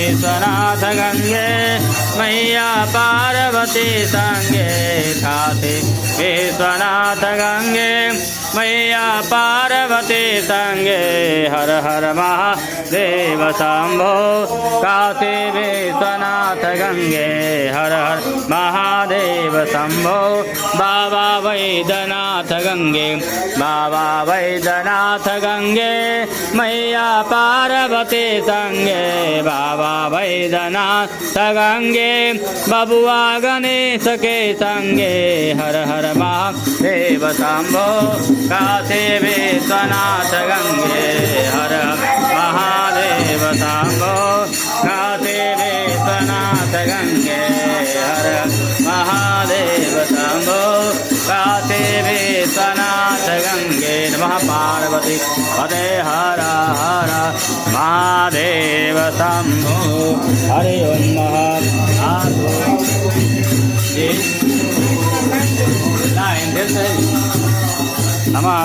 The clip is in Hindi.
विश्वनाथ गंगे मैया पार्वती संगे काशी विश्वनाथ गंगे मैया पार्वती संगे हर हर महादेव शंभो काशी विश्वनाथ गंगे हर हर महादेव शंभो बाबा वैद्यनाथ गंगे बाबा वैद्यनाथ गंगे मैया पार्वती संगे बाबा वैद्यनाथ गंगे बबुआ गणेश के संगे हर हर महादेव शंभो काशी विश्वनाथ गंगे हर महादेव शंभो काशी विश्वनाथ गंगे हर महादेव शंभो काशी विश्वनाथ गंगे नमः पार्वती पते हर हर महादेव शंभो हरि ओम नमः